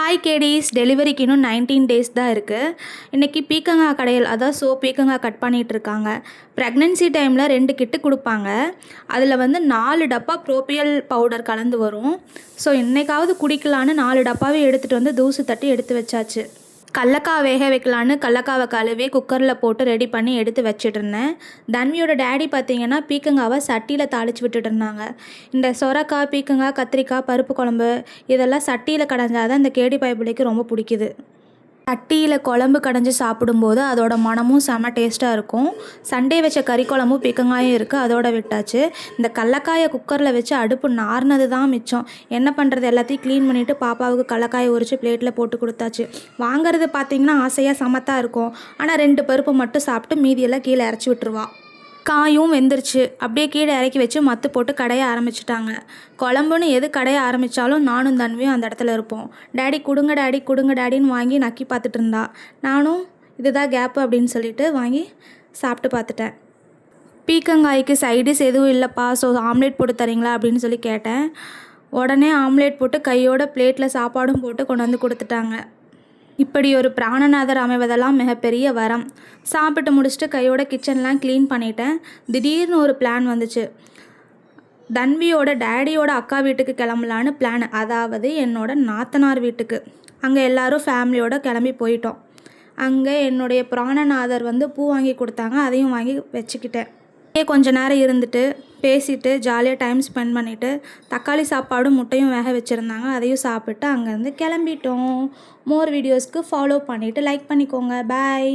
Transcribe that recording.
Hi கேடீஸ், டெலிவரிக்கு இன்னும் 19 days தான் இருக்குது. இன்றைக்கி பீக்கங்காய் கடையில் பீக்கங்காய் கட் பண்ணிகிட்டு இருக்காங்க. ப்ரெக்னென்சி டைமில் 2 கிட்டு கொடுப்பாங்க. அதில் 4 டப்பா ப்ரோபியல் பவுடர் கலந்து வரும். ஸோ இன்றைக்காவது குடிக்கலான்னு 4 டப்பாவே எடுத்துகிட்டு வந்து தூசு தட்டி எடுத்து வச்சாச்சு. கடலக்காய் வேக வைக்கலான்னு கடலக்காவை கழுவி குக்கரில் போட்டு ரெடி பண்ணி எடுத்து வச்சிட்ருந்தேன். தன்வியோட டேடி பார்த்திங்கன்னா பீக்கங்காவை சட்டியில் தாளித்து விட்டுட்டு இருந்தாங்க. இந்த சொரக்காய், பீக்கங்காய், கத்திரிக்காய், பருப்பு குழம்பு இதெல்லாம் சட்டியில் கடைஞ்சாதான் இந்த கேடி பயப்பிள்ளைக்கு ரொம்ப பிடிக்குது. சட்டியில் குழம்பு கடைஞ்சி சாப்பிடும்போது அதோட மனமும் செம டேஸ்ட்டாக இருக்கும். சண்டே வச்ச கறி குழம்பும் பீக்கங்காயும் இருக்குது, அதோட விட்டாச்சு. இந்த கடலக்காயை குக்கரில் வச்சு அடுப்பு நார்னது தான் மிச்சம். என்ன பண்ணுறது, எல்லாத்தையும் க்ளீன் பண்ணிவிட்டு பாப்பாவுக்கு கடலக்காயை உரித்து பிளேட்டில் போட்டு கொடுத்தாச்சு. வாங்கிறது பார்த்திங்கன்னா ஆசையாக சமத்தாக இருக்கும். ஆனால் 2 பருப்பு மட்டும் சாப்பிட்டு மீதியெல்லாம் கீழே இறச்சி விட்டுருவா. காயும் வெந்துருச்சு. அப்படியே கீழே இறக்கி வச்சு மத்து போட்டு கடைய ஆரம்பிச்சிட்டாங்க. குழம்புன்னு எது கடைய ஆரம்பித்தாலும் நானும் தன்வியும் அந்த இடத்துல இருப்போம். டேடி கொடுங்க டேடி கொடுங்க டேடின்னு வாங்கி நக்கி பார்த்துட்டு இருந்தா. நானும் இதுதான் கேப்பு அப்படின்னு சொல்லிட்டு வாங்கி சாப்பிட்டு பார்த்துட்டேன். பீக்கங்காய்க்கு சைடிஸ் எதுவும் இல்லைப்பா, ஸோ ஆம்லேட் போட்டு தரீங்களா அப்படின்னு சொல்லி கேட்டேன். உடனே ஆம்லேட் போட்டு கையோட பிளேட்டில் சாப்பாடும் போட்டு கொண்டு வந்து கொடுத்துட்டாங்க. இப்படி ஒரு பிராணநாதர் அமைவதெல்லாம் மிகப்பெரிய வரம். சாப்பிட்டு முடிச்சுட்டு கையோட கிச்சன்லாம் க்ளீன் பண்ணிட்டேன். திடீர்னு ஒரு பிளான் வந்துச்சு. தன்வியோட டேடியோட அக்கா வீட்டுக்கு கிளம்பலான்னு பிளான். அதாவது என்னோட நாத்தனார் வீட்டுக்கு. அங்கே எல்லோரும் ஃபேமிலியோடு கிளம்பி போயிட்டோம். அங்கே என்னுடைய பிராணநாதர் பூ வாங்கி கொடுத்தாங்க, அதையும் வாங்கி வச்சுக்கிட்டேன். கொஞ்ச நேரம் இருந்துட்டு பேசிட்டு ஜாலியாக டைம் ஸ்பெண்ட் பண்ணிவிட்டு தக்காளி சாப்பாடும் முட்டையும் வேக வச்சுருந்தாங்க, அதையும் சாப்பிட்டு அங்கேருந்து கிளம்பிட்டோம். மோர் வீடியோஸ்க்கு ஃபாலோ பண்ணிவிட்டு லைக் பண்ணிக்கோங்க. பாய்.